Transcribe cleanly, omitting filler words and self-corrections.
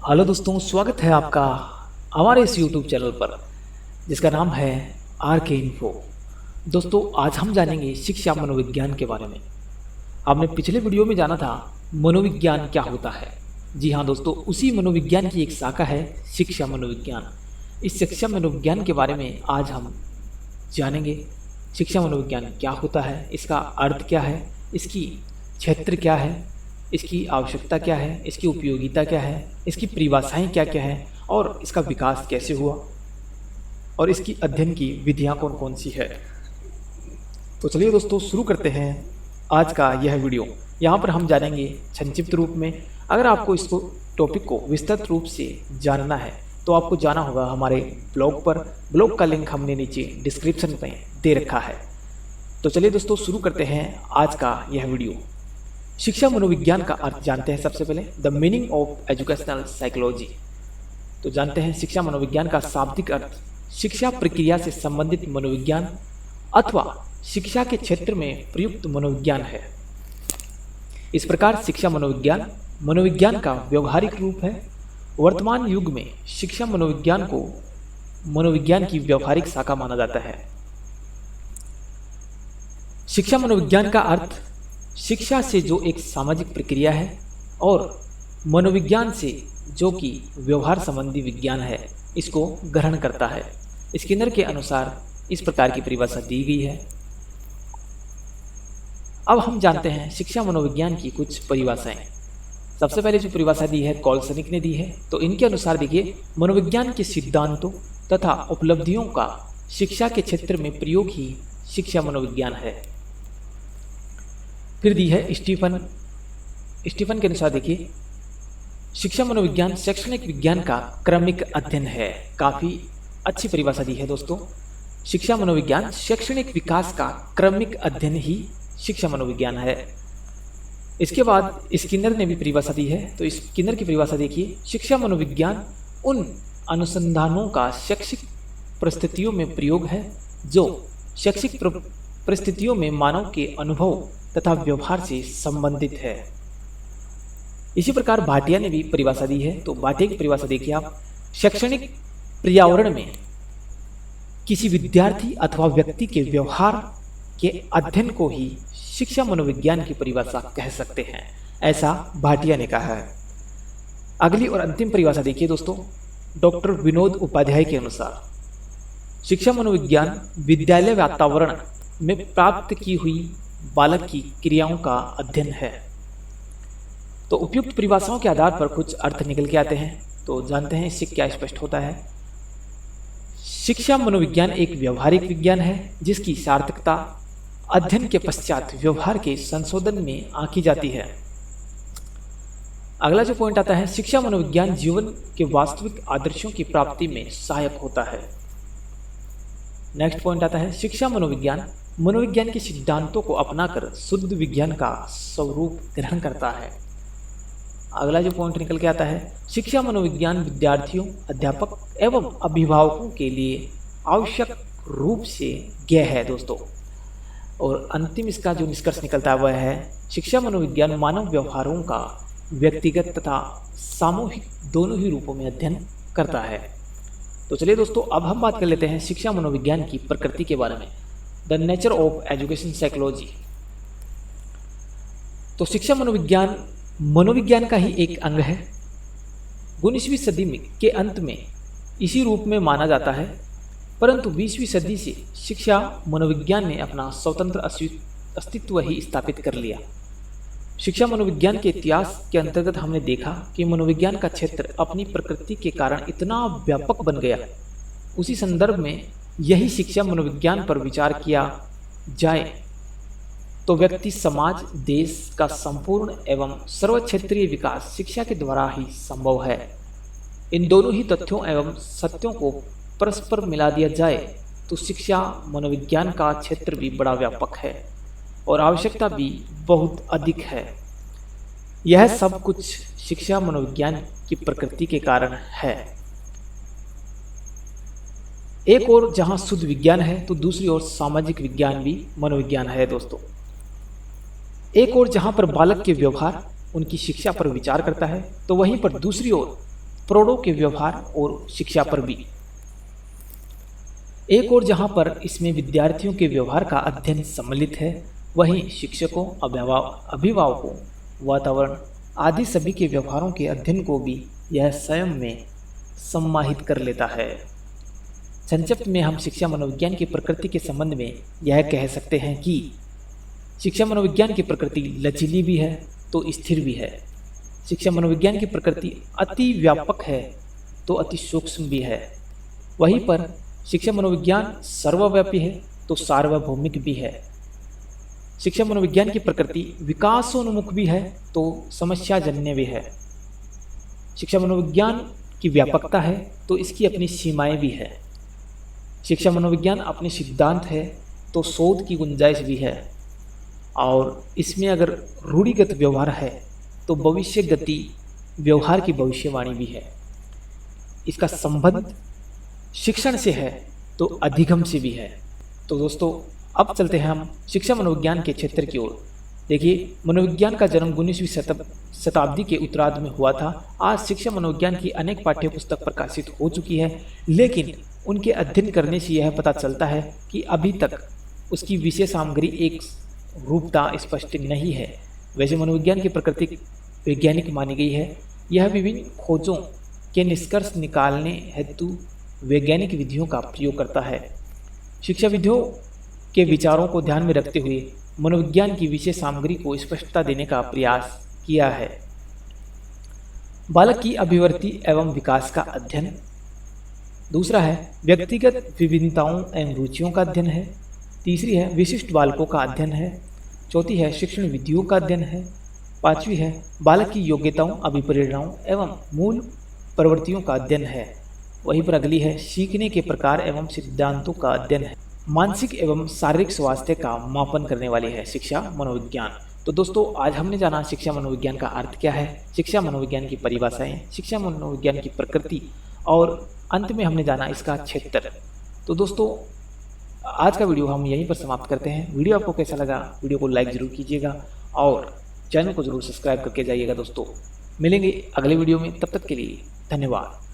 Hello दोस्तों, स्वागत है आपका हमारे इस यूट्यूब चैनल पर जिसका नाम है आर के इन्फो। दोस्तों, आज हम जानेंगे शिक्षा मनोविज्ञान के बारे में। आपने पिछले वीडियो में जाना था मनोविज्ञान क्या होता है। जी हाँ दोस्तों, उसी मनोविज्ञान की एक शाखा है शिक्षा मनोविज्ञान। इस शिक्षा मनोविज्ञान के बारे में आज हम जानेंगे। शिक्षा मनोविज्ञान क्या होता है, इसका अर्थ क्या है, इसकी क्षेत्र क्या है, इसकी आवश्यकता क्या है, इसकी उपयोगिता क्या है, इसकी परिभाषाएं क्या क्या है और इसका विकास कैसे हुआ और इसकी अध्ययन की विधियां कौन कौन सी है। तो चलिए दोस्तों, शुरू करते हैं आज का यह वीडियो। यहाँ पर हम जानेंगे संक्षिप्त रूप में। अगर आपको इसको टॉपिक को विस्तृत रूप से जानना है तो आपको जाना होगा हमारे ब्लॉग पर। ब्लॉग का लिंक हमने नीचे डिस्क्रिप्शन में दे रखा है। तो चलिए दोस्तों, शुरू करते हैं आज का यह वीडियो। शिक्षा मनोविज्ञान का अर्थ जानते हैं। सबसे पहले the meaning of educational psychology. तो जानते हैं शिक्षा मनोविज्ञान का शाब्दिक अर्थ शिक्षा प्रक्रिया से संबंधित मनोविज्ञान अथवा शिक्षा के क्षेत्र में प्रयुक्त मनोविज्ञान है। इस प्रकार शिक्षा मनोविज्ञान मनोविज्ञान का व्यवहारिक रूप है। वर्तमान युग में शिक्षा मनोविज्ञान को मनोविज्ञान की व्यवहारिक शाखा माना जाता है। शिक्षा मनोविज्ञान का अर्थ शिक्षा से जो एक सामाजिक प्रक्रिया है और मनोविज्ञान से जो कि व्यवहार संबंधी विज्ञान है, इसको ग्रहण करता है। स्किनर के अनुसार इस प्रकार की परिभाषा दी गई है। अब हम जानते हैं शिक्षा मनोविज्ञान की कुछ परिभाषाएं। सबसे पहले जो परिभाषा दी है कॉल्सनिक ने दी है। तो इनके अनुसार देखिए, मनोविज्ञान के सिद्धांतों तथा उपलब्धियों का शिक्षा के क्षेत्र में प्रयोग ही शिक्षा मनोविज्ञान है। फिर दी है स्टीफन के अनुसार देखिए, शिक्षा मनोविज्ञान शैक्षणिक विज्ञान का क्रमिक अध्ययन है। काफ़ी अच्छी परिभाषा दी है दोस्तों। शिक्षा मनोविज्ञान शैक्षणिक विकास का क्रमिक अध्ययन ही शिक्षा मनोविज्ञान है। इसके बाद स्किनर ने भी परिभाषा दी है। तो स्किनर की परिभाषा देखिए, शिक्षा मनोविज्ञान उन अनुसंधानों का शैक्षिक परिस्थितियों में प्रयोग है जो शैक्षिक परिस्थितियों में मानव के अनुभव तथा व्यवहार से संबंधित है। इसी प्रकार भाटिया ने भी परिभाषा दी है। तो भाटिया की परिभाषा देखिए आप, शैक्षणिक पर्यावरण में किसी विद्यार्थी अथवा व्यक्ति के व्यवहार के अध्ययन को ही शिक्षा मनोविज्ञान की परिभाषा कह सकते हैं, ऐसा भाटिया ने कहा है। अगली और अंतिम परिभाषा देखिए दोस्तों, डॉक्टर विनोद उपाध्याय के अनुसार शिक्षा मनोविज्ञान विद्यालय वातावरण में प्राप्त की हुई बालक की क्रियाओं का अध्ययन है। तो उपयुक्त परिभाषाओं के आधार पर कुछ अर्थ निकल के आते हैं। तो जानते हैं इससे क्या स्पष्ट होता है। शिक्षा मनोविज्ञान एक व्यवहारिक विज्ञान है जिसकी सार्थकता अध्ययन के पश्चात व्यवहार के संशोधन में आंकी जाती है। अगला जो पॉइंट आता है, शिक्षा मनोविज्ञान जीवन के वास्तविक आदर्शों की प्राप्ति में सहायक होता है। नेक्स्ट पॉइंट आता है, शिक्षा मनोविज्ञान मनोविज्ञान के सिद्धांतों को अपनाकर शुद्ध विज्ञान का स्वरूप ग्रहण करता है। अगला जो पॉइंट निकल के आता है, शिक्षा मनोविज्ञान विद्यार्थियों, अध्यापक एवं अभिभावकों के लिए आवश्यक रूप से ज्ञेय है दोस्तों। और अंतिम इसका जो निष्कर्ष निकलता है वह है, शिक्षा मनोविज्ञान मानव व्यवहारों का व्यक्तिगत तथा सामूहिक दोनों ही रूपों में अध्ययन करता है। तो चलिए दोस्तों, अब हम बात कर लेते हैं शिक्षा मनोविज्ञान की प्रकृति के बारे में। The nature of education psychology. तो शिक्षा मनोविज्ञान मनोविज्ञान का ही एक अंग है। 19वीं सदी के अंत में इसी रूप में माना जाता है, परंतु 20वीं सदी से शिक्षा मनोविज्ञान ने अपना स्वतंत्र अस्तित्व ही स्थापित कर लिया। शिक्षा मनोविज्ञान के इतिहास के अंतर्गत हमने देखा कि मनोविज्ञान का क्षेत्र अपनी प्रकृति के कारण इतना व्यापक बन गया। उसी संदर्भ में यही शिक्षा मनोविज्ञान पर विचार किया जाए तो व्यक्ति, समाज, देश का संपूर्ण एवं सर्वक्षेत्रीय विकास शिक्षा के द्वारा ही संभव है। इन दोनों ही तथ्यों एवं सत्यों को परस्पर मिला दिया जाए तो शिक्षा मनोविज्ञान का क्षेत्र भी बड़ा व्यापक है और आवश्यकता भी बहुत अधिक है। यह सब कुछ शिक्षा मनोविज्ञान की प्रकृति के कारण है। एक और जहां शुद्ध विज्ञान है तो दूसरी ओर सामाजिक विज्ञान भी मनोविज्ञान है दोस्तों। एक और जहां पर बालक के व्यवहार, उनकी शिक्षा पर विचार करता है, तो वहीं पर दूसरी ओर प्रौढ़ों के व्यवहार और शिक्षा पर भी। एक और जहाँ पर इसमें विद्यार्थियों के व्यवहार का अध्ययन सम्मिलित है, वहीं शिक्षकों, अभिभावकों, वातावरण आदि सभी के व्यवहारों के अध्ययन को भी यह स्वयं में सम्माहित कर लेता है। संक्षिप्त में हम शिक्षा मनोविज्ञान की प्रकृति के संबंध में यह कह सकते हैं कि शिक्षा मनोविज्ञान की प्रकृति लचीली भी है तो स्थिर भी है। शिक्षा मनोविज्ञान की प्रकृति अति व्यापक है तो अति सूक्ष्म भी है। वहीं पर शिक्षा मनोविज्ञान सर्वव्यापी है तो सार्वभौमिक भी है। शिक्षा मनोविज्ञान की प्रकृति विकासोन्मुख भी है तो समस्याजन्य भी है। शिक्षा मनोविज्ञान की व्यापकता है तो इसकी अपनी सीमाएं भी है। शिक्षा मनोविज्ञान अपने सिद्धांत है तो शोध की गुंजाइश भी है। और इसमें अगर रूढ़िगत व्यवहार है तो भविष्य गति व्यवहार की भविष्यवाणी भी है। इसका संबंध शिक्षण से है तो अधिगम से भी है। तो दोस्तों अब चलते हैं हम शिक्षा मनोविज्ञान के क्षेत्र की ओर। देखिए, मनोविज्ञान का जन्म 19वीं शताब्दी के उत्तरार्ध में हुआ था। आज शिक्षा मनोविज्ञान की अनेक पाठ्य पुस्तक प्रकाशित हो चुकी है, लेकिन उनके अध्ययन करने से यह पता चलता है कि अभी तक उसकी विषय सामग्री एक रूपता स्पष्ट नहीं है। वैसे मनोविज्ञान की प्रकृति वैज्ञानिक मानी गई है। यह विभिन्न खोजों के निष्कर्ष निकालने हेतु वैज्ञानिक विधियों का प्रयोग करता है। शिक्षा विधियों के विचारों को ध्यान में रखते हुए मनोविज्ञान की विषय सामग्री को स्पष्टता देने का प्रयास किया है। बालक की अभिवृद्धि एवं विकास का अध्ययन। दूसरा है व्यक्तिगत विभिन्नताओं एवं रुचियों का अध्ययन है। तीसरी है विशिष्ट बालकों का अध्ययन है। चौथी है शिक्षण विधियों का अध्ययन है। पांचवी है बालक की योग्यताओं, अभिप्रेरणाओं एवं मूल प्रवृत्तियों का अध्ययन है। वहीं पर अगली है सीखने के प्रकार एवं सिद्धांतों का अध्ययन है। मानसिक एवं शारीरिक स्वास्थ्य का मापन करने वाली है शिक्षा मनोविज्ञान। तो दोस्तों आज हमने जाना शिक्षा मनोविज्ञान का अर्थ क्या है, शिक्षा मनोविज्ञान की परिभाषाएं, शिक्षा मनोविज्ञान की प्रकृति और अंत में हमने जाना इसका क्षेत्र। तो दोस्तों आज का वीडियो हम यहीं पर समाप्त करते हैं। वीडियो आपको कैसा लगा, वीडियो को लाइक ज़रूर कीजिएगा और चैनल को ज़रूर सब्सक्राइब करके जाइएगा। दोस्तों मिलेंगे अगले वीडियो में, तब तक के लिए धन्यवाद।